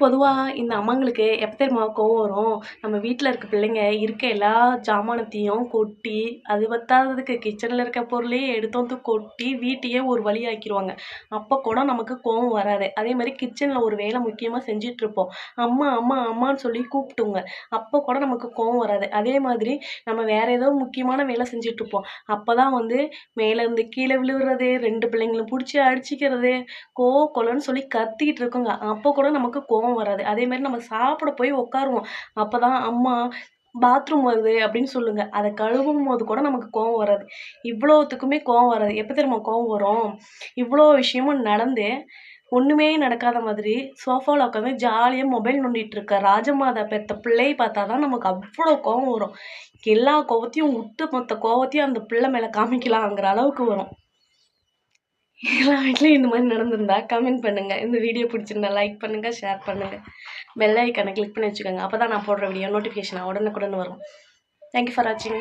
பொதுவாக இந்த அம்மாங்களுக்கு எப்போ தெரியுமா கோவம் வரும்? நம்ம வீட்டில் இருக்க பிள்ளைங்க இருக்க எல்லா ஜாமானத்தையும் கொட்டி, அது பத்தாததுக்கு கிச்சனில் இருக்க பொருளையே எடுத்து வந்து கொட்டி வீட்டையே ஒரு வழி ஆக்கிடுவாங்க. அப்போ கூட நமக்கு கோவம் வராது. அதே மாதிரி கிச்சனில் ஒரு வேலை முக்கியமாக செஞ்சிட்ருப்போம். அம்மா அம்மா அம்மான்னு சொல்லி கூப்பிட்டுங்க. அப்போ கூட நமக்கு கோவம் வராது. அதே மாதிரி நம்ம வேற ஏதோ முக்கியமான வேலை செஞ்சிட்ருப்போம். அப்போ தான் வந்து மேலேருந்து கீழே விழுவுறது, 2 பிள்ளைங்களும் பிடிச்சி அடிச்சிக்கிறது, கொலன்னு சொல்லி கத்திக்கிட்டு இருக்குங்க. அப்போ கூட நமக்கு கோவம் வராது. அதே மாதிரி நம்ம சாப்பிட போய் உட்காருவோம். அப்பதான் அம்மா பாத்ரூம் வருது அப்படின்னு சொல்லுங்க. அத கழுவும்போது கூட நமக்கு கோவம் வராது. இவ்வளோத்துக்குமே கோவம் வராது. எப்ப தெரியுமா கோவம் வரும்? இவ்வளோ விஷயமும் நடந்து, ஒண்ணுமே நடக்காத மாதிரி சோஃபால உட்காந்து ஜாலியா மொபைல் நோண்டிட்டு இருக்க ராஜமாதா பெத்த பிள்ளைய பார்த்தா தான் நமக்கு அவ்வளோ கோவம் வரும். எல்லா கோவத்தையும் உட்டு மொத்த கோவத்தையும் அந்த பிள்ளை மேல காமிக்கலாங்கிற அளவுக்கு வரும். எல்லா வீட்லயும் இந்த மாதிரி நடந்திருந்தா கமெண்ட் பண்ணுங்க. இந்த வீடியோ பிடிச்சிருந்தா லைக் பண்ணுங்க, ஷேர் பண்ணுங்க. பெல் ஐக்கானை கிளிக் பண்ணி வச்சுக்கோங்க. அப்பதான் நான் போடுற வீடியோ நோட்டிஃபிகேஷன் உடனுக்குடன் வரும். தேங்க்யூ ஃபார் வாட்சிங்.